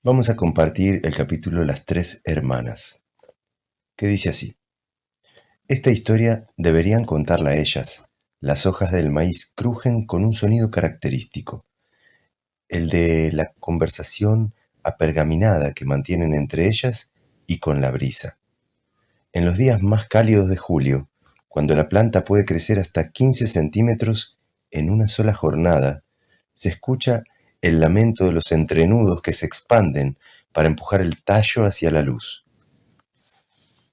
Vamos a compartir el capítulo Las tres hermanas, que dice así. Esta historia deberían contarla ellas. Las hojas del maíz crujen con un sonido característico, el de la conversación apergaminada que mantienen entre ellas y con la brisa. En los días más cálidos de julio, cuando la planta puede crecer hasta 15 centímetros en una sola jornada, se escucha el lamento de los entrenudos que se expanden para empujar el tallo hacia la luz.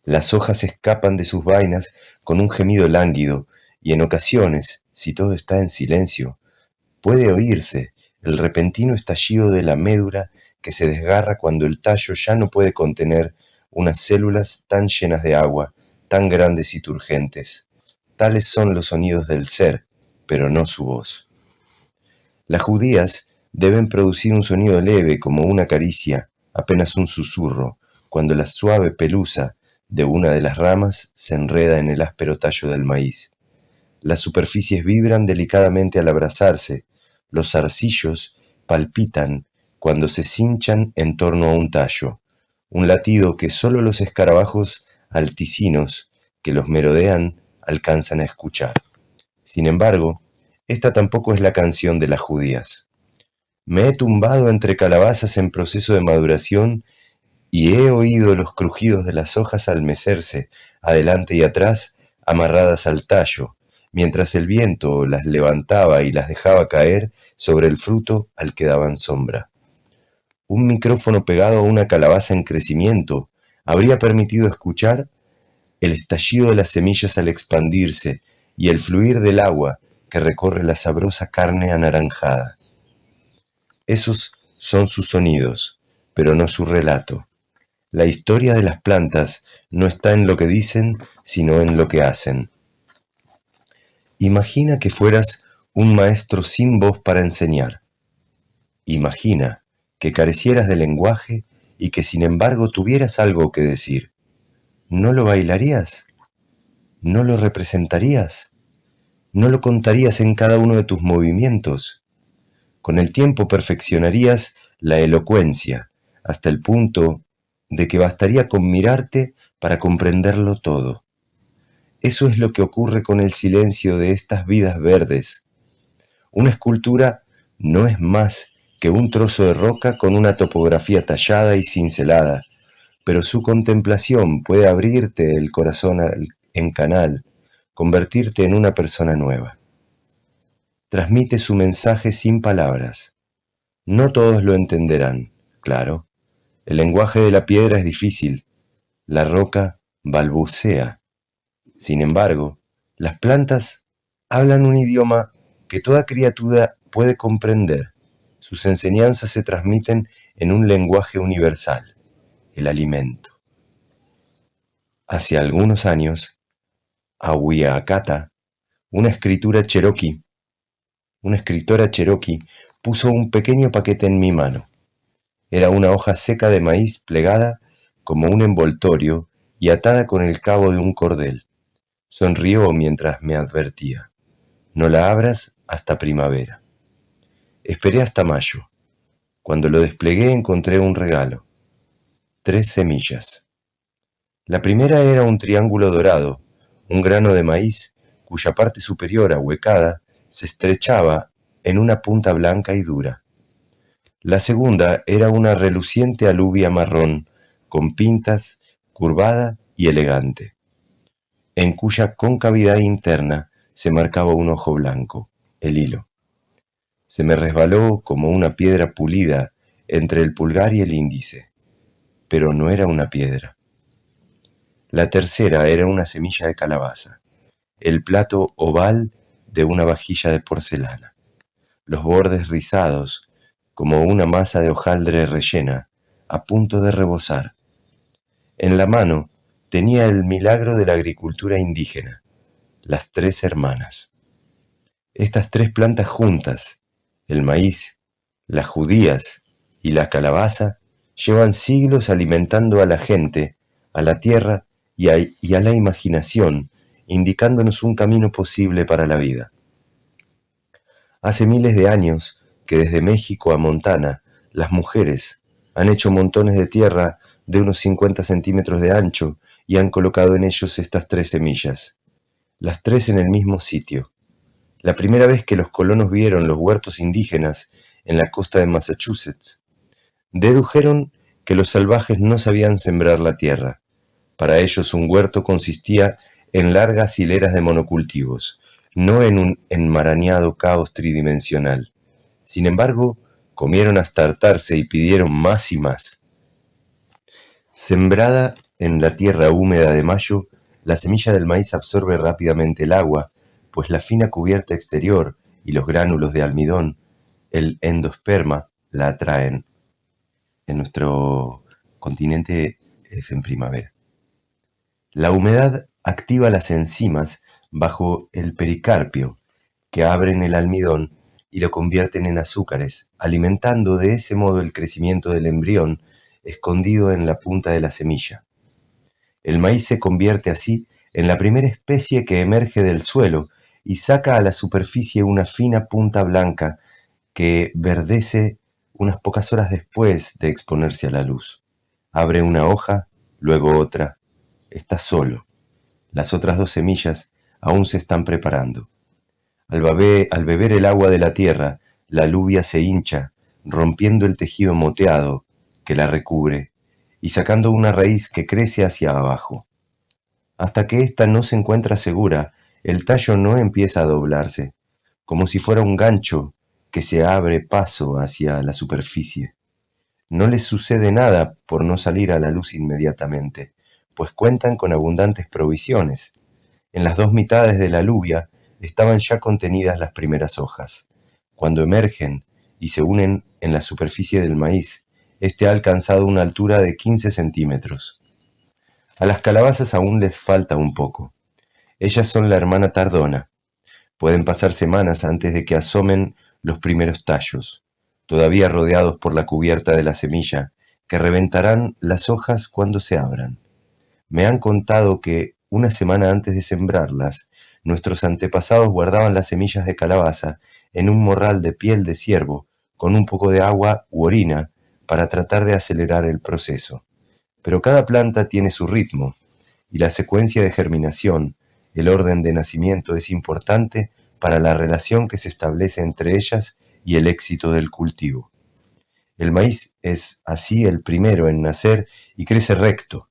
Las hojas escapan de sus vainas con un gemido lánguido y en ocasiones, si todo está en silencio, puede oírse el repentino estallido de la médula que se desgarra cuando el tallo ya no puede contener unas células tan llenas de agua, tan grandes y turgentes. Tales son los sonidos del ser, pero no su voz. Las judías deben producir un sonido leve como una caricia, apenas un susurro, cuando la suave pelusa de una de las ramas se enreda en el áspero tallo del maíz. Las superficies vibran delicadamente al abrazarse, los zarcillos palpitan cuando se cinchan en torno a un tallo, un latido que solo los escarabajos alticinos que los merodean alcanzan a escuchar. Sin embargo, esta tampoco es la canción de las judías. Me he tumbado entre calabazas en proceso de maduración y he oído los crujidos de las hojas al mecerse, adelante y atrás, amarradas al tallo, mientras el viento las levantaba y las dejaba caer sobre el fruto al que daban sombra. Un micrófono pegado a una calabaza en crecimiento habría permitido escuchar el estallido de las semillas al expandirse y el fluir del agua que recorre la sabrosa carne anaranjada. Esos son sus sonidos, pero no su relato. La historia de las plantas no está en lo que dicen, sino en lo que hacen. Imagina que fueras un maestro sin voz para enseñar. Imagina que carecieras de lenguaje y que sin embargo tuvieras algo que decir. ¿No lo bailarías? ¿No lo representarías? ¿No lo contarías en cada uno de tus movimientos? Con el tiempo perfeccionarías la elocuencia, hasta el punto de que bastaría con mirarte para comprenderlo todo. Eso es lo que ocurre con el silencio de estas vidas verdes. Una escultura no es más que un trozo de roca con una topografía tallada y cincelada, pero su contemplación puede abrirte el corazón en canal, convertirte en una persona nueva. Transmite su mensaje sin palabras. No todos lo entenderán, claro. El lenguaje de la piedra es difícil. La roca balbucea. Sin embargo, las plantas hablan un idioma que toda criatura puede comprender. Sus enseñanzas se transmiten en un lenguaje universal, el alimento. Hace algunos años, Ahuiacata, una escritora cherokee, puso un pequeño paquete en mi mano. Era una hoja seca de maíz plegada como un envoltorio y atada con el cabo de un cordel. Sonrió mientras me advertía: no la abras hasta primavera. Esperé hasta mayo. Cuando lo desplegué encontré un regalo: 3 semillas. La primera era un triángulo dorado, un grano de maíz cuya parte superior ahuecada se estrechaba en una punta blanca y dura. La segunda era una reluciente alubia marrón, con pintas, curvada y elegante, en cuya concavidad interna se marcaba un ojo blanco, el hilo. Se me resbaló como una piedra pulida entre el pulgar y el índice, pero no era una piedra. La tercera era una semilla de calabaza, el plato oval de una vajilla de porcelana, los bordes rizados como una masa de hojaldre rellena, a punto de rebosar. En la mano tenía el milagro de la agricultura indígena, las 3 hermanas. Estas 3 plantas juntas, el maíz, las judías y la calabaza, llevan siglos alimentando a la gente, a la tierra y a la imaginación, indicándonos un camino posible para la vida. Hace miles de años que desde México a Montana, las mujeres, Han hecho montones de tierra de unos 50 centímetros de ancho y han colocado en ellos estas 3 semillas, las 3 en el mismo sitio. La primera vez que los colonos vieron los huertos indígenas en la costa de Massachusetts, dedujeron que los salvajes no sabían sembrar la tierra. Para ellos un huerto consistía en largas hileras de monocultivos, no en un enmarañado caos tridimensional. Sin embargo, comieron hasta hartarse y pidieron más y más. Sembrada en la tierra húmeda de mayo, la semilla del maíz absorbe rápidamente el agua, pues la fina cubierta exterior y los gránulos de almidón, el endosperma, la atraen. En nuestro continente es en primavera. La humedad activa las enzimas bajo el pericarpio, que abren el almidón y lo convierten en azúcares, alimentando de ese modo el crecimiento del embrión escondido en la punta de la semilla. El maíz se convierte así en la primera especie que emerge del suelo y saca a la superficie una fina punta blanca que verdece unas pocas horas después de exponerse a la luz. Abre una hoja, luego otra. Está solo. Las otras 2 semillas aún se están preparando. Al beber el agua de la tierra, la alubia se hincha, rompiendo el tejido moteado que la recubre y sacando una raíz que crece hacia abajo. Hasta que ésta no se encuentra segura, el tallo no empieza a doblarse, como si fuera un gancho que se abre paso hacia la superficie. No les sucede nada por no salir a la luz inmediatamente, pues cuentan con abundantes provisiones. En las 2 mitades de la alubia estaban ya contenidas las primeras hojas. Cuando emergen y se unen en la superficie del maíz, este ha alcanzado una altura de 15 centímetros. A las calabazas aún les falta un poco. Ellas son la hermana tardona. Pueden pasar semanas antes de que asomen los primeros tallos, todavía rodeados por la cubierta de la semilla, que reventarán las hojas cuando se abran. Me han contado que, una semana antes de sembrarlas, nuestros antepasados guardaban las semillas de calabaza en un morral de piel de ciervo con un poco de agua u orina para tratar de acelerar el proceso. Pero cada planta tiene su ritmo, y la secuencia de germinación, el orden de nacimiento es importante para la relación que se establece entre ellas y el éxito del cultivo. El maíz es así el primero en nacer y crece recto,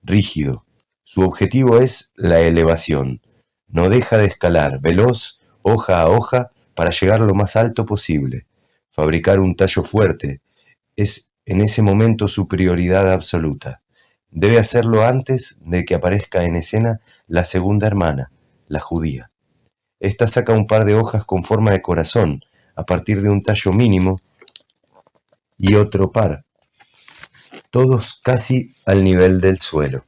rígido. Su objetivo es la elevación. No deja de escalar, veloz, hoja a hoja, para llegar lo más alto posible. Fabricar un tallo fuerte es en ese momento su prioridad absoluta. Debe hacerlo antes de que aparezca en escena la segunda hermana, la judía. Esta saca un par de hojas con forma de corazón, a partir de un tallo mínimo, y otro par, todos casi al nivel del suelo.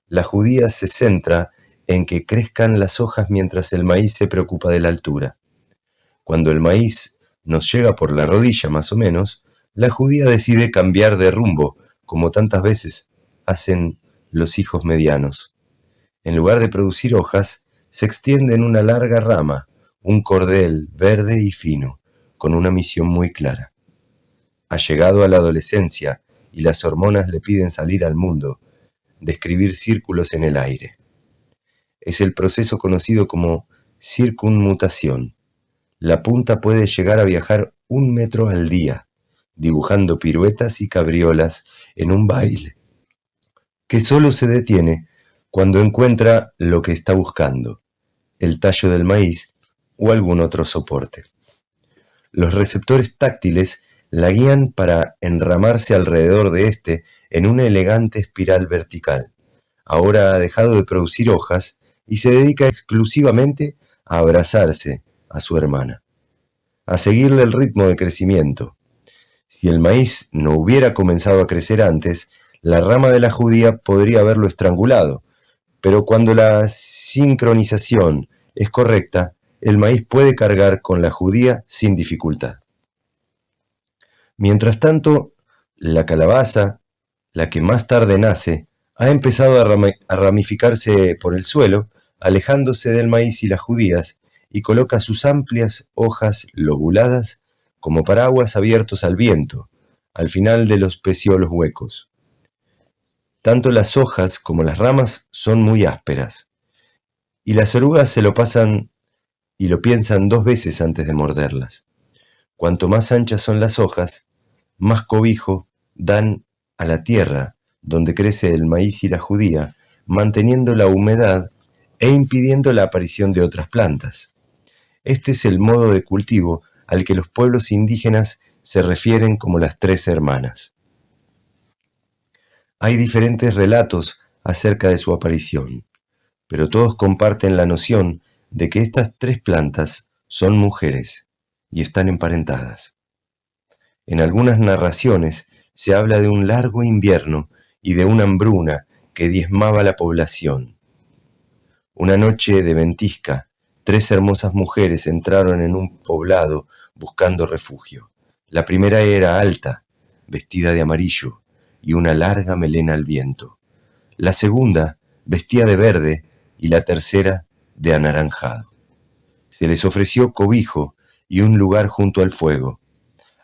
La judía se centra en que crezcan las hojas mientras el maíz se preocupa de la altura. Cuando el maíz nos llega por la rodilla más o menos, la judía decide cambiar de rumbo, como tantas veces hacen los hijos medianos. En lugar de producir hojas, se extiende en una larga rama, un cordel verde y fino, con una misión muy clara. Ha llegado a la adolescencia y las hormonas le piden salir al mundo, describir círculos en el aire. Es el proceso conocido como circunmutación. La punta puede llegar a viajar 1 metro al día, dibujando piruetas y cabriolas en un baile, que solo se detiene cuando encuentra lo que está buscando, el tallo del maíz o algún otro soporte. Los receptores táctiles la guían para enramarse alrededor de éste en una elegante espiral vertical. Ahora ha dejado de producir hojas y se dedica exclusivamente a abrazarse a su hermana, a seguirle el ritmo de crecimiento. Si el maíz no hubiera comenzado a crecer antes, la rama de la judía podría haberlo estrangulado, pero cuando la sincronización es correcta, el maíz puede cargar con la judía sin dificultad. Mientras tanto, la calabaza, la que más tarde nace, ha empezado a ramificarse por el suelo, alejándose del maíz y las judías, y coloca sus amplias hojas lobuladas como paraguas abiertos al viento, al final de los peciolos huecos. Tanto las hojas como las ramas son muy ásperas, y las orugas se lo pasan y lo piensan 2 veces antes de morderlas. Cuanto más anchas son las hojas, más cobijo dan a la tierra donde crece el maíz y la judía, manteniendo la humedad e impidiendo la aparición de otras plantas. Este es el modo de cultivo al que los pueblos indígenas se refieren como las 3 hermanas. Hay diferentes relatos acerca de su aparición, pero todos comparten la noción de que estas 3 plantas son mujeres y están emparentadas. En algunas narraciones se habla de un largo invierno y de una hambruna que diezmaba la población. Una noche de ventisca, 3 hermosas mujeres entraron en un poblado buscando refugio. La primera era alta, vestida de amarillo y una larga melena al viento. La segunda vestía de verde y la tercera de anaranjado. Se les ofreció cobijo y un lugar junto al fuego.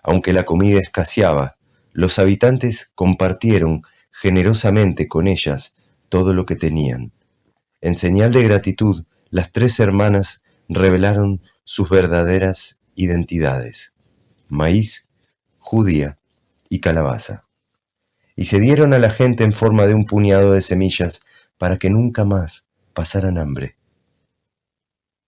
Aunque la comida escaseaba, los habitantes compartieron generosamente con ellas todo lo que tenían. En señal de gratitud, las 3 hermanas revelaron sus verdaderas identidades: maíz, judía y calabaza. Y se dieron a la gente en forma de un puñado de semillas para que nunca más pasaran hambre.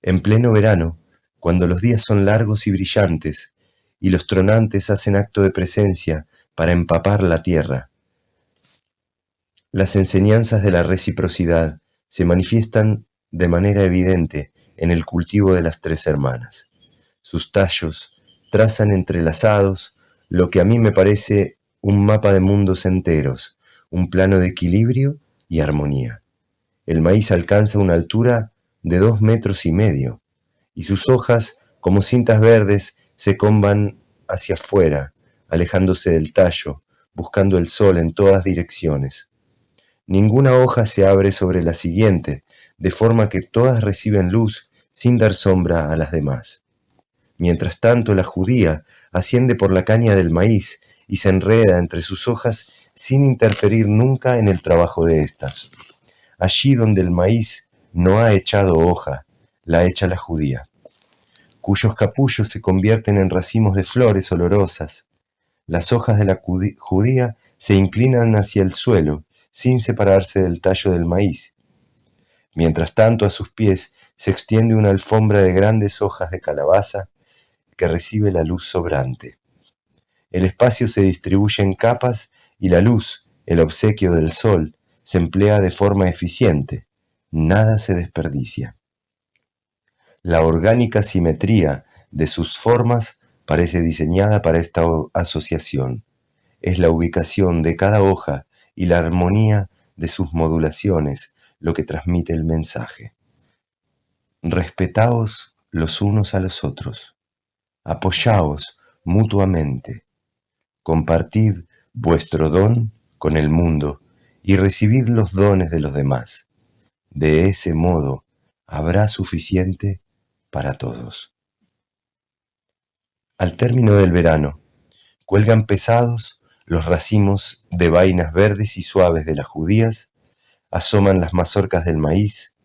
En pleno verano, cuando los días son largos y brillantes, y los tronantes hacen acto de presencia para empapar la tierra, las enseñanzas de la reciprocidad se manifiestan de manera evidente en el cultivo de las 3 hermanas. Sus tallos trazan entrelazados lo que a mí me parece un mapa de mundos enteros, un plano de equilibrio y armonía. El maíz alcanza una altura de 2,5 metros y sus hojas, como cintas verdes, se comban hacia afuera, alejándose del tallo, buscando el sol en todas direcciones. Ninguna hoja se abre sobre la siguiente, de forma que todas reciben luz sin dar sombra a las demás. Mientras tanto, la judía asciende por la caña del maíz y se enreda entre sus hojas sin interferir nunca en el trabajo de éstas. Allí donde el maíz no ha echado hoja, la echa la judía, cuyos capullos se convierten en racimos de flores olorosas. Las hojas de la judía se inclinan hacia el suelo, sin separarse del tallo del maíz. Mientras tanto, a sus pies se extiende una alfombra de grandes hojas de calabaza que recibe la luz sobrante. El espacio se distribuye en capas y la luz, el obsequio del sol, se emplea de forma eficiente. Nada se desperdicia. La orgánica simetría de sus formas parece diseñada para esta asociación. Es la ubicación de cada hoja y la armonía de sus modulaciones lo que transmite el mensaje. Respetaos los unos a los otros. Apoyaos mutuamente. Compartid vuestro don con el mundo y recibid los dones de los demás. De ese modo habrá suficiente para todos. Al término del verano, cuelgan pesados los racimos de vainas verdes y suaves de las judías, asoman las mazorcas del maíz,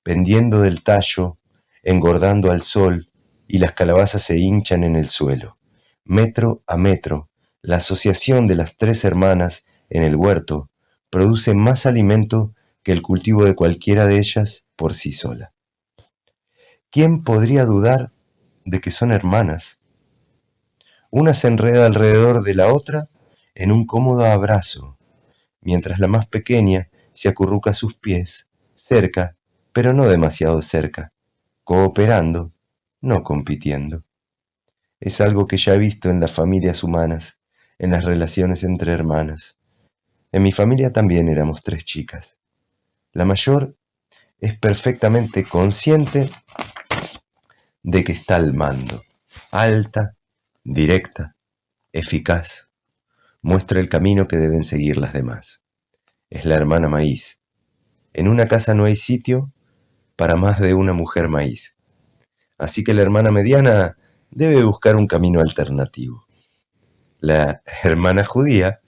pendiendo del tallo, engordando al sol, y las calabazas se hinchan en el suelo. Metro a metro, la asociación de las 3 hermanas en el huerto produce más alimento que el cultivo de cualquiera de ellas por sí sola. ¿Quién podría dudar de que son hermanas? Una se enreda alrededor de la otra en un cómodo abrazo, mientras la más pequeña se acurruca a sus pies, cerca, pero no demasiado cerca, cooperando, no compitiendo. Es algo que ya he visto en las familias humanas, en las relaciones entre hermanas. En mi familia también éramos 3 chicas. La mayor es perfectamente consciente de que está al mando, alta, directa, eficaz, muestra el camino que deben seguir las demás. Es la hermana maíz. En una casa no hay sitio para más de una mujer maíz. Así que la hermana mediana debe buscar un camino alternativo. La hermana judía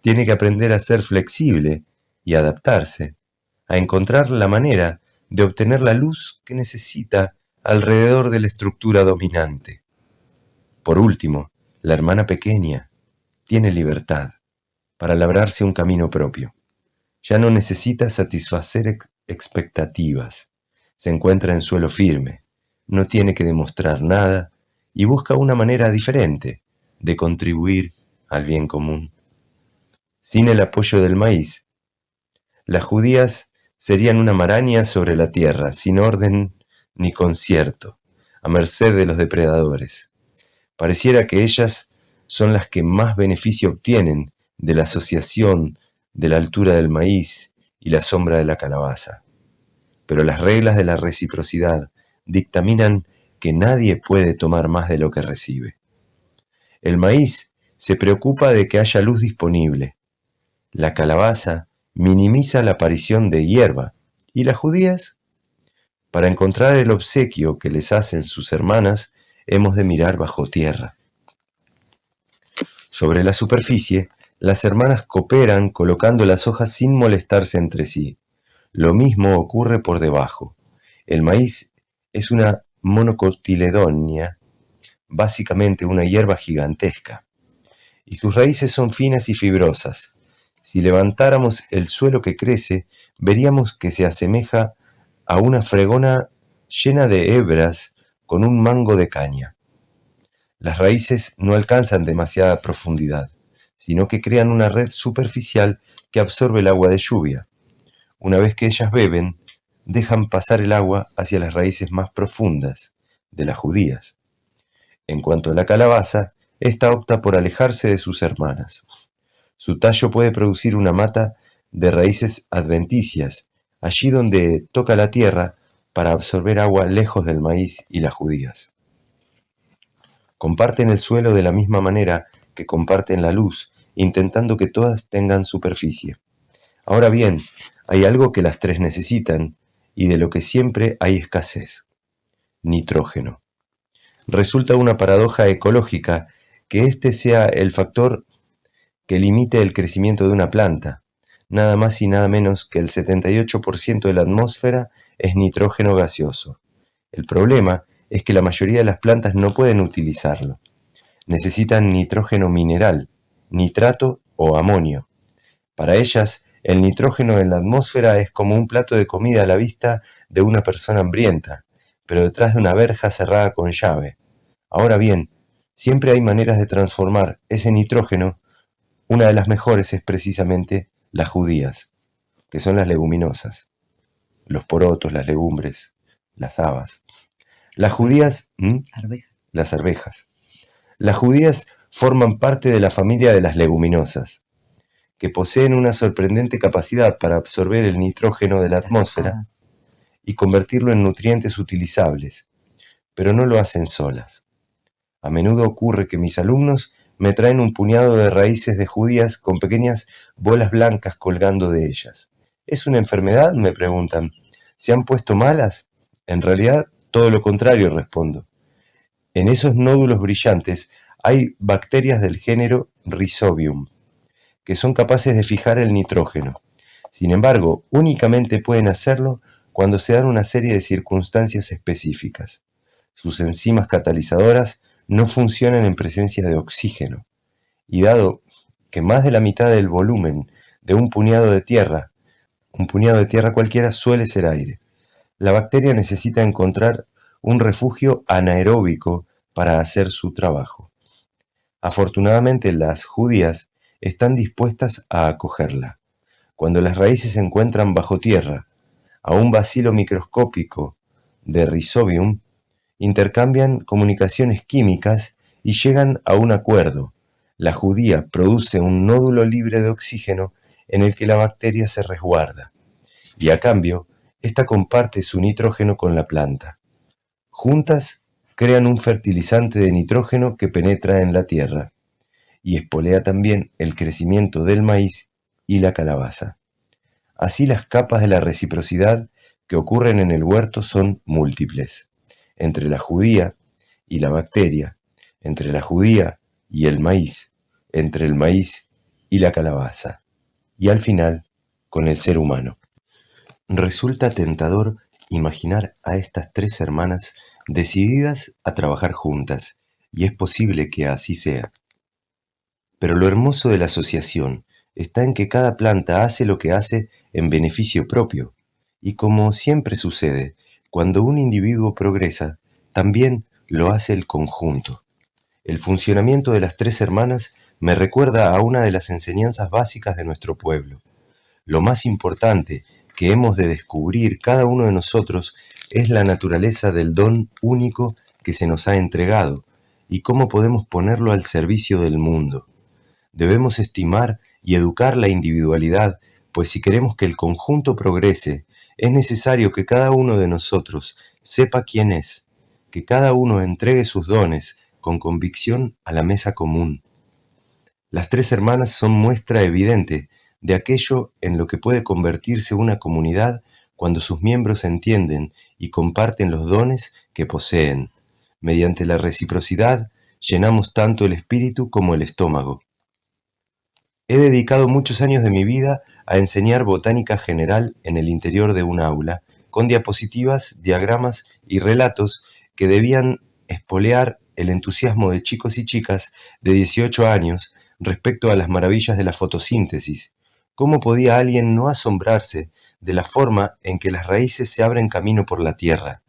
tiene que aprender a ser flexible y adaptarse, a encontrar la manera de obtener la luz que necesita alrededor de la estructura dominante. Por último, la hermana pequeña tiene libertad para labrarse un camino propio. Ya no necesita satisfacer expectativas. Se encuentra en suelo firme, no tiene que demostrar nada y busca una manera diferente de contribuir al bien común. Sin el apoyo del maíz, las judías serían una maraña sobre la tierra, sin orden ni concierto, a merced de los depredadores. Pareciera que ellas son las que más beneficio obtienen de la asociación de la altura del maíz y la sombra de la calabaza. Pero las reglas de la reciprocidad dictaminan que nadie puede tomar más de lo que recibe. El maíz se preocupa de que haya luz disponible. La calabaza minimiza la aparición de hierba. ¿Y las judías? Para encontrar el obsequio que les hacen sus hermanas, hemos de mirar bajo tierra. Sobre la superficie, las hermanas cooperan colocando las hojas sin molestarse entre sí. Lo mismo ocurre por debajo. El maíz es una monocotiledonia, básicamente una hierba gigantesca, y sus raíces son finas y fibrosas. Si levantáramos el suelo que crece, veríamos que se asemeja a una fregona llena de hebras con un mango de caña. Las raíces no alcanzan demasiada profundidad, sino que crean una red superficial que absorbe el agua de lluvia. Una vez que ellas beben, dejan pasar el agua hacia las raíces más profundas de las judías. En cuanto a la calabaza, ésta opta por alejarse de sus hermanas. Su tallo puede producir una mata de raíces adventicias, allí donde toca la tierra para absorber agua lejos del maíz y las judías. Comparten el suelo de la misma manera que comparten la luz, intentando que todas tengan superficie. Ahora bien, hay algo que las tres necesitan y de lo que siempre hay escasez: nitrógeno. Resulta una paradoja ecológica que este sea el factor que limite el crecimiento de una planta. Nada más y nada menos que el 78% de la atmósfera es nitrógeno gaseoso. El problema es que la mayoría de las plantas no pueden utilizarlo. Necesitan nitrógeno mineral, nitrato o amonio. Para ellas, el nitrógeno en la atmósfera es como un plato de comida a la vista de una persona hambrienta, pero detrás de una verja cerrada con llave. Ahora bien, siempre hay maneras de transformar ese nitrógeno. Una de las mejores es precisamente las judías, que son las leguminosas, los porotos, las legumbres, las habas. Las judías, las arvejas. Las judías forman parte de la familia de las leguminosas, que poseen una sorprendente capacidad para absorber el nitrógeno de la atmósfera y convertirlo en nutrientes utilizables, pero no lo hacen solas. A menudo ocurre que mis alumnos me traen un puñado de raíces de judías con pequeñas bolas blancas colgando de ellas. ¿Es una enfermedad?, me preguntan. ¿Se han puesto malas? En realidad, todo lo contrario, respondo. En esos nódulos brillantes hay bacterias del género Rhizobium, que son capaces de fijar el nitrógeno. Sin embargo, únicamente pueden hacerlo cuando se dan una serie de circunstancias específicas. Sus enzimas catalizadoras no funcionan en presencia de oxígeno, y dado que más de la mitad del volumen de un puñado de tierra cualquiera suele ser aire, la bacteria necesita encontrar un refugio anaeróbico para hacer su trabajo. Afortunadamente, las judías están dispuestas a acogerla. Cuando las raíces se encuentran bajo tierra, a un bacilo microscópico de Rhizobium, intercambian comunicaciones químicas y llegan a un acuerdo. La judía produce un nódulo libre de oxígeno en el que la bacteria se resguarda, y a cambio, ésta comparte su nitrógeno con la planta. Juntas crean un fertilizante de nitrógeno que penetra en la tierra y espolea también el crecimiento del maíz y la calabaza. Así, las capas de la reciprocidad que ocurren en el huerto son múltiples: entre la judía y la bacteria, entre la judía y el maíz, entre el maíz y la calabaza, y al final con el ser humano. Resulta tentador imaginar a estas tres hermanas decididas a trabajar juntas, y es posible que así sea. Pero lo hermoso de la asociación está en que cada planta hace lo que hace en beneficio propio, y como siempre sucede, cuando un individuo progresa, también lo hace el conjunto. El funcionamiento de las tres hermanas me recuerda a una de las enseñanzas básicas de nuestro pueblo. Lo más importante que hemos de descubrir cada uno de nosotros es la naturaleza del don único que se nos ha entregado y cómo podemos ponerlo al servicio del mundo. Debemos estimar y educar la individualidad, pues si queremos que el conjunto progrese, es necesario que cada uno de nosotros sepa quién es, que cada uno entregue sus dones con convicción a la mesa común. Las tres hermanas son muestra evidente de aquello en lo que puede convertirse una comunidad cuando sus miembros entienden y comparten los dones que poseen. Mediante la reciprocidad, llenamos tanto el espíritu como el estómago. He dedicado muchos años de mi vida a enseñar botánica general en el interior de un aula, con diapositivas, diagramas y relatos que debían espolear el entusiasmo de chicos y chicas de 18 años respecto a las maravillas de la fotosíntesis. ¿Cómo podía alguien no asombrarse de la forma en que las raíces se abren camino por la tierra?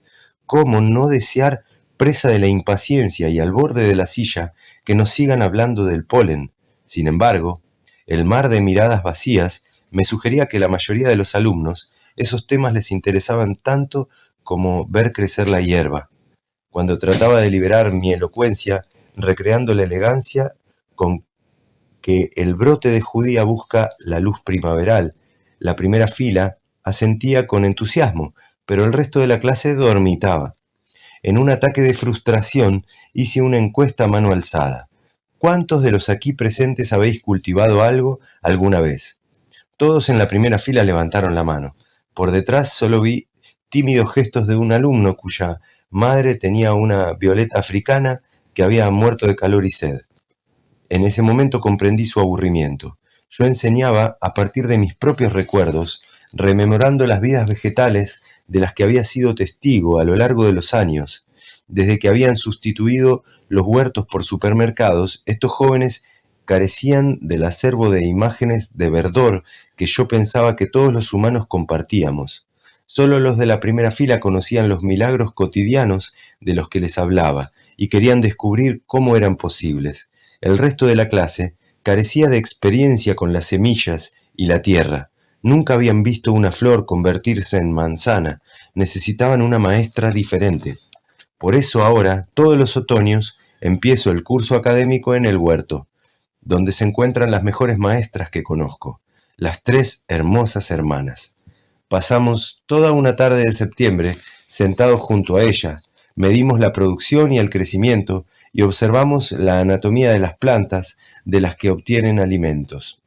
¿Cómo no desear, presa de la impaciencia y al borde de la silla, que nos sigan hablando del polen? Sin embargo, el mar de miradas vacías me sugería que la mayoría de los alumnos esos temas les interesaban tanto como ver crecer la hierba. Cuando trataba de liberar mi elocuencia, recreando la elegancia con que el brote de judía busca la luz primaveral, la primera fila asentía con entusiasmo, pero el resto de la clase dormitaba. En un ataque de frustración hice una encuesta a mano alzada. ¿Cuántos de los aquí presentes habéis cultivado algo alguna vez? Todos en la primera fila levantaron la mano. Por detrás solo vi tímidos gestos de un alumno cuya madre tenía una violeta africana que había muerto de calor y sed. En ese momento comprendí su aburrimiento. Yo enseñaba a partir de mis propios recuerdos, rememorando las vidas vegetales de las que había sido testigo a lo largo de los años. Desde que habían sustituido los huertos por supermercados, estos jóvenes carecían del acervo de imágenes de verdor que yo pensaba que todos los humanos compartíamos. Solo los de la primera fila conocían los milagros cotidianos de los que les hablaba y querían descubrir cómo eran posibles. El resto de la clase carecía de experiencia con las semillas y la tierra. Nunca habían visto una flor convertirse en manzana. Necesitaban una maestra diferente. Por eso ahora, todos los otoños, empiezo el curso académico en el huerto, donde se encuentran las mejores maestras que conozco, las tres hermosas hermanas. Pasamos toda una tarde de septiembre sentados junto a ella, medimos la producción y el crecimiento y observamos la anatomía de las plantas de las que obtienen alimentos.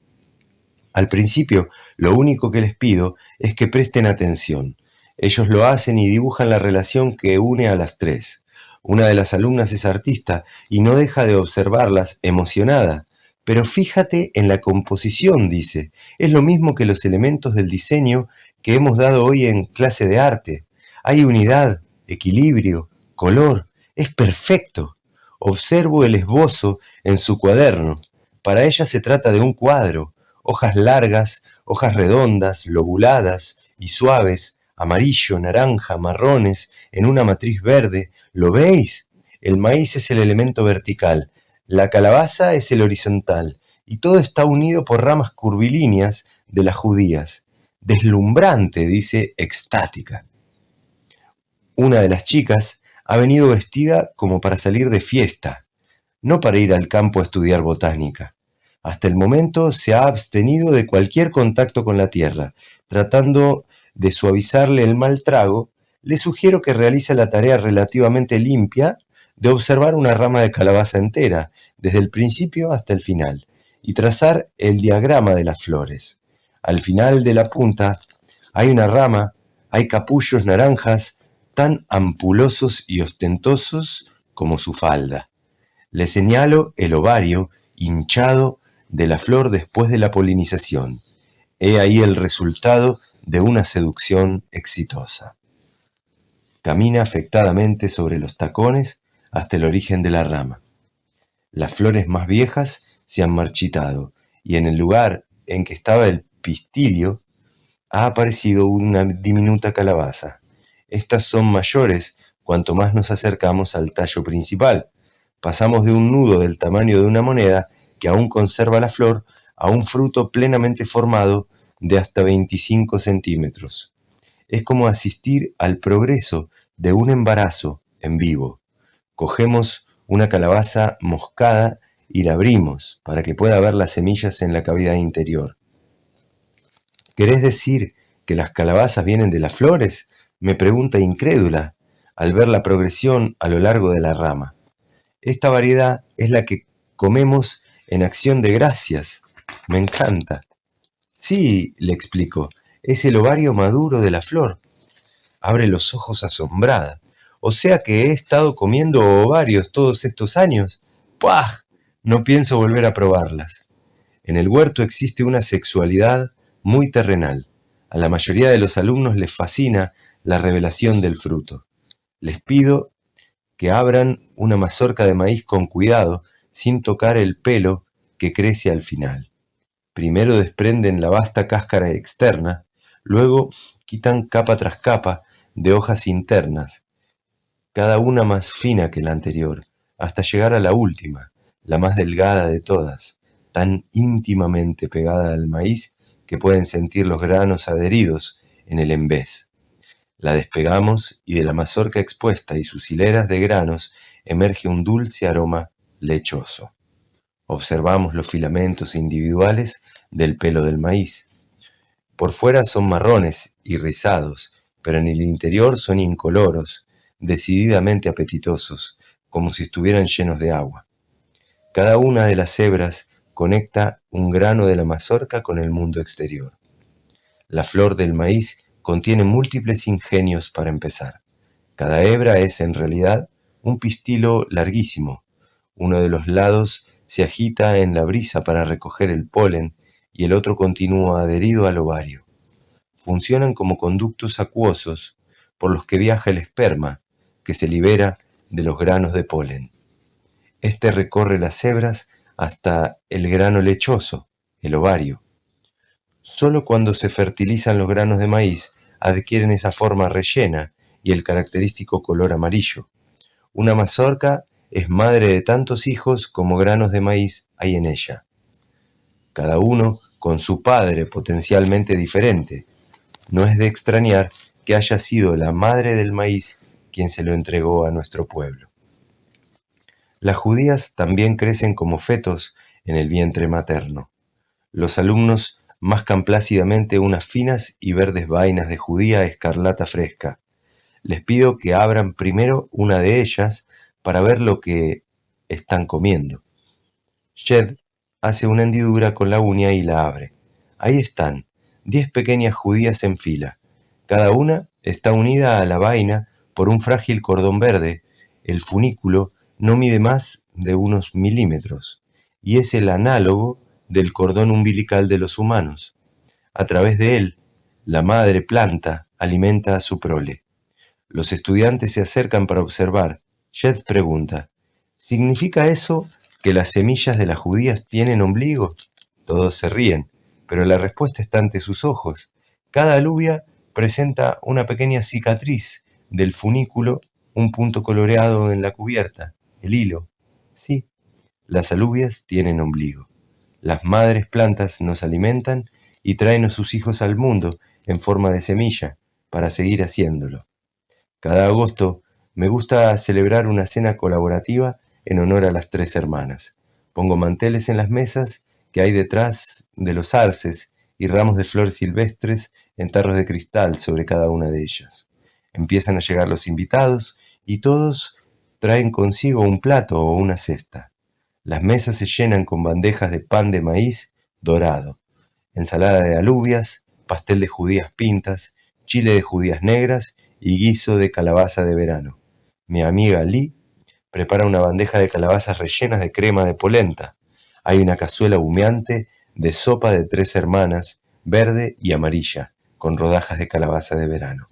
Al principio, lo único que les pido es que presten atención. Ellos lo hacen y dibujan la relación que une a las tres. Una de las alumnas es artista y no deja de observarlas emocionada. Pero fíjate en la composición, dice. Es lo mismo que los elementos del diseño que hemos dado hoy en clase de arte. Hay unidad, equilibrio, color. Es perfecto. Observo el esbozo en su cuaderno. Para ella se trata de un cuadro. Hojas largas, hojas redondas, lobuladas y suaves, amarillo, naranja, marrones, en una matriz verde. ¿Lo veis? El maíz es el elemento vertical, la calabaza es el horizontal, y todo está unido por ramas curvilíneas de las judías. Deslumbrante, dice, extática. Una de las chicas ha venido vestida como para salir de fiesta, no para ir al campo a estudiar botánica. Hasta el momento se ha abstenido de cualquier contacto con la tierra. Tratando de suavizarle el mal trago, le sugiero que realice la tarea relativamente limpia de observar una rama de calabaza entera, desde el principio hasta el final, y trazar el diagrama de las flores. Al final de la punta hay una rama, hay capullos naranjas tan ampulosos y ostentosos como su falda. Le señalo el ovario hinchado de la flor después de la polinización. He ahí el resultado de una seducción exitosa. Camina afectadamente sobre los tacones hasta el origen de la rama. Las flores más viejas se han marchitado y en el lugar en que estaba el pistilio ha aparecido una diminuta calabaza. Estas son mayores cuanto más nos acercamos al tallo principal. Pasamos de un nudo del tamaño de una moneda que aún conserva la flor a un fruto plenamente formado de hasta 25 centímetros. Es como asistir al progreso de un embarazo en vivo. Cogemos una calabaza moscada y la abrimos para que pueda ver las semillas en la cavidad interior. ¿Querés decir que las calabazas vienen de las flores?, me pregunta incrédula al ver la progresión a lo largo de la rama. Esta variedad es la que comemos en acción de gracias. Me encanta. Sí, le explico, es el ovario maduro de la flor. Abre los ojos asombrada. O sea que he estado comiendo ovarios todos estos años. ¡Puaj! No pienso volver a probarlas. En el huerto existe una sexualidad muy terrenal. A la mayoría de los alumnos les fascina la revelación del fruto. Les pido que abran una mazorca de maíz con cuidado, sin tocar el pelo que crece al final. Primero desprenden la vasta cáscara externa, luego quitan capa tras capa de hojas internas, cada una más fina que la anterior, hasta llegar a la última, la más delgada de todas, tan íntimamente pegada al maíz que pueden sentir los granos adheridos en el embés. La despegamos y de la mazorca expuesta y sus hileras de granos emerge un dulce aroma lechoso. Observamos los filamentos individuales del pelo del maíz. Por fuera son marrones y rizados, pero en el interior son incoloros, decididamente apetitosos, como si estuvieran llenos de agua. Cada una de las hebras conecta un grano de la mazorca con el mundo exterior. La flor del maíz contiene múltiples ingenios para empezar. Cada hebra es, en realidad, un pistilo larguísimo. Uno de los lados se agita en la brisa para recoger el polen y el otro continúa adherido al ovario. Funcionan como conductos acuosos por los que viaja el esperma, que se libera de los granos de polen. Este recorre las hebras hasta el grano lechoso, el ovario. Solo cuando se fertilizan los granos de maíz adquieren esa forma rellena y el característico color amarillo. Una mazorca es madre de tantos hijos como granos de maíz hay en ella. Cada uno con su padre potencialmente diferente. No es de extrañar que haya sido la madre del maíz quien se lo entregó a nuestro pueblo. Las judías también crecen como fetos en el vientre materno. Los alumnos mascan plácidamente unas finas y verdes vainas de judía escarlata fresca. Les pido que abran primero una de ellas para ver lo que están comiendo. Shed hace una hendidura con la uña y la abre. Ahí están, 10 pequeñas judías en fila. Cada una está unida a la vaina por un frágil cordón verde. El funículo no mide más de unos milímetros y es el análogo del cordón umbilical de los humanos. A través de él, la madre planta alimenta a su prole. Los estudiantes se acercan para observar. Shed pregunta, ¿significa eso que las semillas de las judías tienen ombligo? Todos se ríen, pero la respuesta está ante sus ojos. Cada alubia presenta una pequeña cicatriz del funículo, un punto coloreado en la cubierta, el hilo. Sí, las alubias tienen ombligo. Las madres plantas nos alimentan y traen a sus hijos al mundo en forma de semilla, para seguir haciéndolo. Cada agosto me gusta celebrar una cena colaborativa en honor a las 3 hermanas. Pongo manteles en las mesas que hay detrás de los arces y ramos de flores silvestres en tarros de cristal sobre cada una de ellas. Empiezan a llegar los invitados y todos traen consigo un plato o una cesta. Las mesas se llenan con bandejas de pan de maíz dorado, ensalada de alubias, pastel de judías pintas, chile de judías negras y guiso de calabaza de verano. Mi amiga Lee prepara una bandeja de calabazas rellenas de crema de polenta. Hay una cazuela humeante de sopa de 3 hermanas, verde y amarilla, con rodajas de calabaza de verano.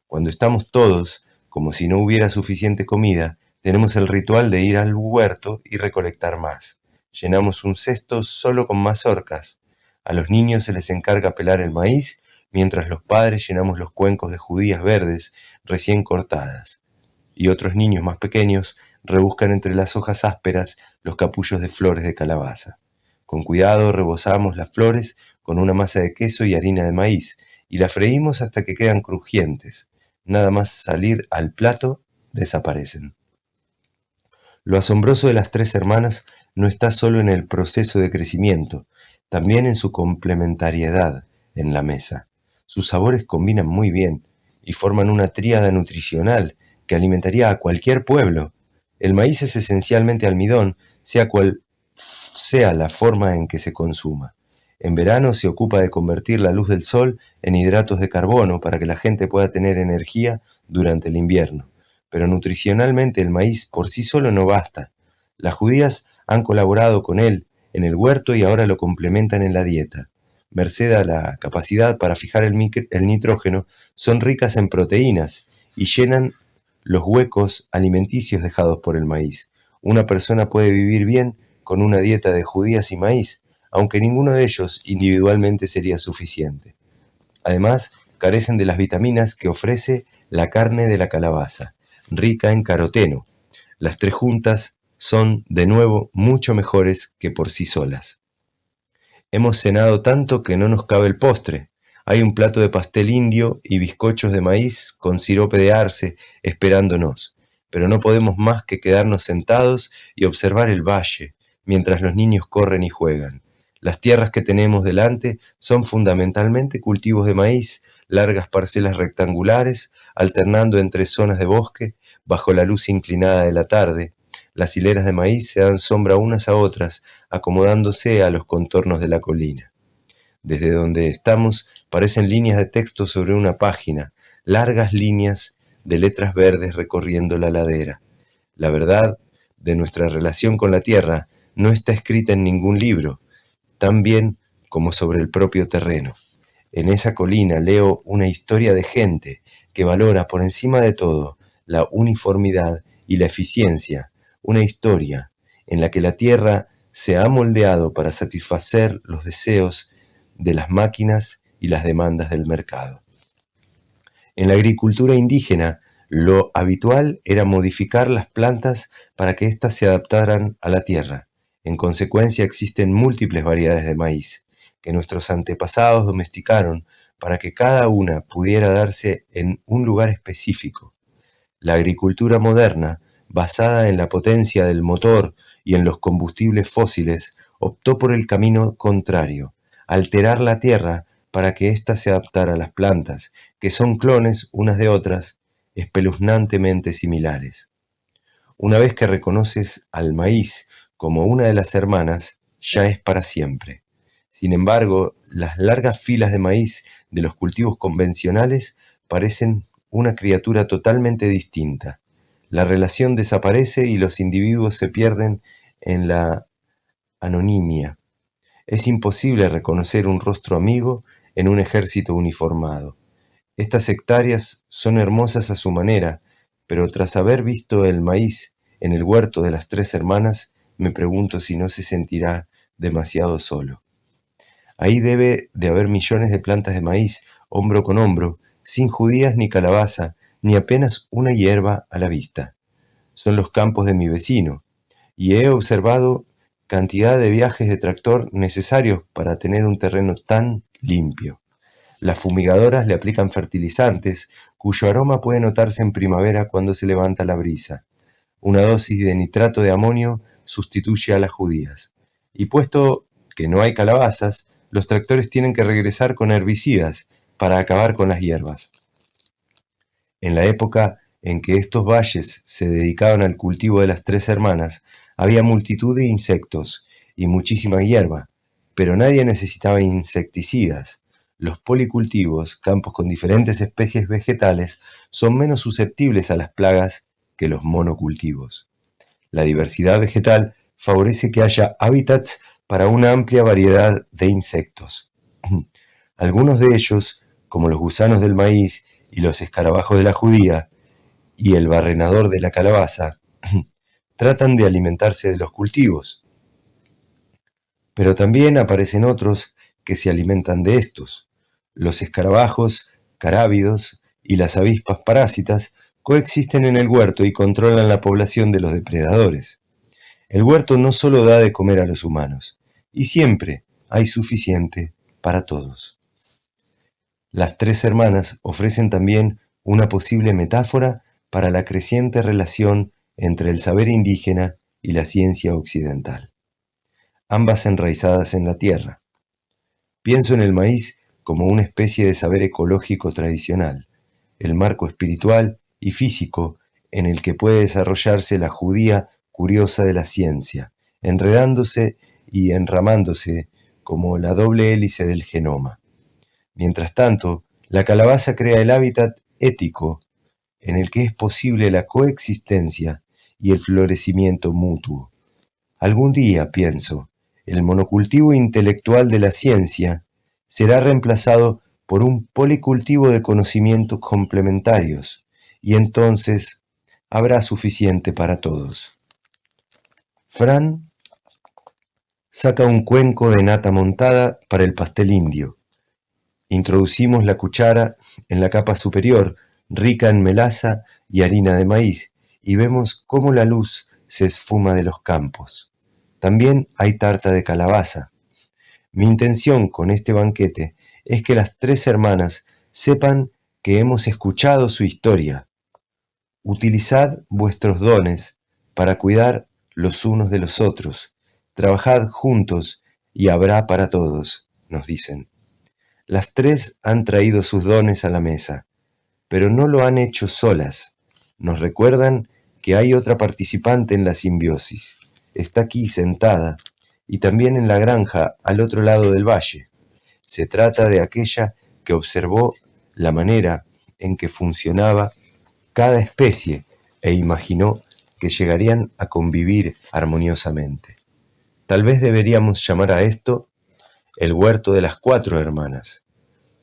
Cuando estamos todos, como si no hubiera suficiente comida, tenemos el ritual de ir al huerto y recolectar más. Llenamos un cesto solo con mazorcas. A los niños se les encarga pelar el maíz, mientras los padres llenamos los cuencos de judías verdes recién cortadas. Y otros niños más pequeños rebuscan entre las hojas ásperas los capullos de flores de calabaza. Con cuidado rebozamos las flores con una masa de queso y harina de maíz y las freímos hasta que quedan crujientes. Nada más salir al plato, desaparecen. Lo asombroso de las 3 hermanas no está solo en el proceso de crecimiento, también en su complementariedad en la mesa. Sus sabores combinan muy bien y forman una tríada nutricional que alimentaría a cualquier pueblo. El maíz es esencialmente almidón, sea cual sea la forma en que se consuma. En verano se ocupa de convertir la luz del sol en hidratos de carbono para que la gente pueda tener energía durante el invierno. Pero nutricionalmente el maíz por sí solo no basta. Las judías han colaborado con él en el huerto y ahora lo complementan en la dieta. Merced a la capacidad para fijar el nitrógeno, son ricas en proteínas y llenan los huecos alimenticios dejados por el maíz. Una persona puede vivir bien con una dieta de judías y maíz, aunque ninguno de ellos individualmente sería suficiente. Además, carecen de las vitaminas que ofrece la carne de la calabaza, rica en caroteno. Las 3 juntas son, de nuevo, mucho mejores que por sí solas. Hemos cenado tanto que no nos cabe el postre. Hay un plato de pastel indio y bizcochos de maíz con sirope de arce esperándonos, pero no podemos más que quedarnos sentados y observar el valle, mientras los niños corren y juegan. Las tierras que tenemos delante son fundamentalmente cultivos de maíz, largas parcelas rectangulares, alternando entre zonas de bosque, bajo la luz inclinada de la tarde. Las hileras de maíz se dan sombra unas a otras, acomodándose a los contornos de la colina. Desde donde estamos parecen líneas de texto sobre una página, largas líneas de letras verdes recorriendo la ladera. La verdad de nuestra relación con la tierra no está escrita en ningún libro, tan bien como sobre el propio terreno. En esa colina leo una historia de gente que valora por encima de todo la uniformidad y la eficiencia, una historia en la que la tierra se ha moldeado para satisfacer los deseos de las máquinas y las demandas del mercado. En la agricultura indígena, lo habitual era modificar las plantas para que éstas se adaptaran a la tierra. En consecuencia, existen múltiples variedades de maíz, que nuestros antepasados domesticaron para que cada una pudiera darse en un lugar específico. La agricultura moderna, basada en la potencia del motor y en los combustibles fósiles, optó por el camino contrario, alterar la tierra para que ésta se adaptara a las plantas, que son clones unas de otras, espeluznantemente similares. Una vez que reconoces al maíz como una de las hermanas, ya es para siempre. Sin embargo, las largas filas de maíz de los cultivos convencionales parecen una criatura totalmente distinta. La relación desaparece y los individuos se pierden en la anonimia. Es imposible reconocer un rostro amigo en un ejército uniformado. Estas hectáreas son hermosas a su manera, pero tras haber visto el maíz en el huerto de las 3 hermanas, me pregunto si no se sentirá demasiado solo. Ahí debe de haber millones de plantas de maíz, hombro con hombro, sin judías ni calabaza, ni apenas una hierba a la vista. Son los campos de mi vecino, y he observado cantidad de viajes de tractor necesarios para tener un terreno tan limpio. Las fumigadoras le aplican fertilizantes, cuyo aroma puede notarse en primavera cuando se levanta la brisa. Una dosis de nitrato de amonio sustituye a las judías. Y puesto que no hay calabazas, los tractores tienen que regresar con herbicidas para acabar con las hierbas. En la época en que estos valles se dedicaban al cultivo de las 3 hermanas, había multitud de insectos y muchísima hierba, pero nadie necesitaba insecticidas. Los policultivos, campos con diferentes especies vegetales, son menos susceptibles a las plagas que los monocultivos. La diversidad vegetal favorece que haya hábitats para una amplia variedad de insectos. Algunos de ellos, como los gusanos del maíz y los escarabajos de la judía y el barrenador de la calabaza, tratan de alimentarse de los cultivos. Pero también aparecen otros que se alimentan de estos. Los escarabajos, carábidos y las avispas parásitas coexisten en el huerto y controlan la población de los depredadores. El huerto no solo da de comer a los humanos, y siempre hay suficiente para todos. Las tres hermanas ofrecen también una posible metáfora para la creciente relación entre el saber indígena y la ciencia occidental, ambas enraizadas en la tierra. Pienso en el maíz como una especie de saber ecológico tradicional, el marco espiritual y físico en el que puede desarrollarse la judía curiosa de la ciencia, enredándose y enramándose como la doble hélice del genoma. Mientras tanto, la calabaza crea el hábitat ético en el que es posible la coexistencia y el florecimiento mutuo. Algún día, pienso, el monocultivo intelectual de la ciencia será reemplazado por un policultivo de conocimientos complementarios, y entonces habrá suficiente para todos. Fran saca un cuenco de nata montada para el pastel indio. Introducimos la cuchara en la capa superior, rica en melaza y harina de maíz, y vemos cómo la luz se esfuma de los campos. También hay tarta de calabaza. Mi intención con este banquete es que las tres hermanas sepan que hemos escuchado su historia. Utilizad vuestros dones para cuidar los unos de los otros. Trabajad juntos y habrá para todos, nos dicen. Las tres han traído sus dones a la mesa, pero no lo han hecho solas. Nos recuerdan que hay otra participante en la simbiosis. Está aquí sentada y también en la granja al otro lado del valle. Se trata de aquella que observó la manera en que funcionaba cada especie e imaginó que llegarían a convivir armoniosamente. Tal vez deberíamos llamar a esto el huerto de las cuatro hermanas,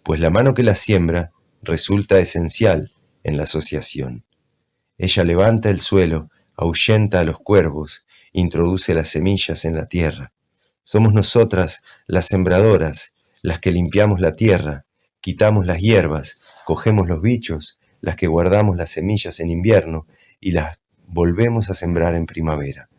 pues la mano que la siembra resulta esencial en la asociación. Ella levanta el suelo, ahuyenta a los cuervos, introduce las semillas en la tierra. Somos nosotras las sembradoras, las que limpiamos la tierra, quitamos las hierbas, cogemos los bichos, las que guardamos las semillas en invierno y las volvemos a sembrar en primavera.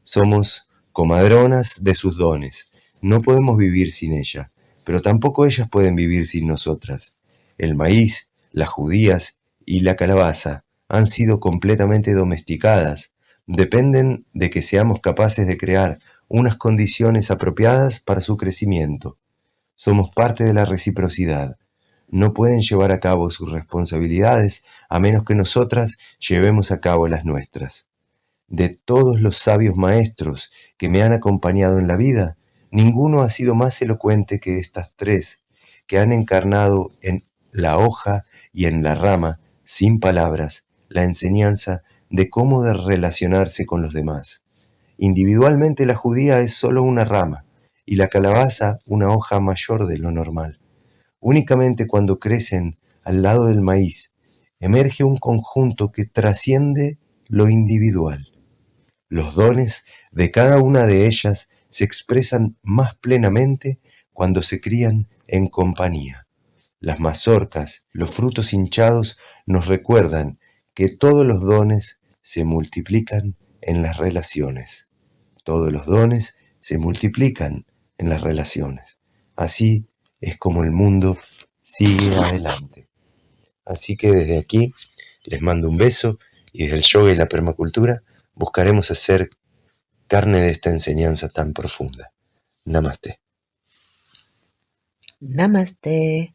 Somos comadronas de sus dones. No podemos vivir sin ella, pero tampoco ellas pueden vivir sin nosotras. El maíz, las judías y la calabaza han sido completamente domesticadas. Dependen de que seamos capaces de crear unas condiciones apropiadas para su crecimiento. Somos parte de la reciprocidad. No pueden llevar a cabo sus responsabilidades a menos que nosotras llevemos a cabo las nuestras. De todos los sabios maestros que me han acompañado en la vida, ninguno ha sido más elocuente que estas tres, que han encarnado en la hoja y en la rama, sin palabras, la enseñanza de cómo de relacionarse con los demás. Individualmente la judía es solo una rama y la calabaza una hoja mayor de lo normal. Únicamente cuando crecen al lado del maíz, emerge un conjunto que trasciende lo individual. Los dones de cada una de ellas se expresan más plenamente cuando se crían en compañía. Las mazorcas, los frutos hinchados nos recuerdan que todos los dones se multiplican en las relaciones. Todos los dones se multiplican en las relaciones. Así es como el mundo sigue adelante. Así que desde aquí les mando un beso y desde el yoga y la permacultura buscaremos hacer carne de esta enseñanza tan profunda. Namaste. Namaste.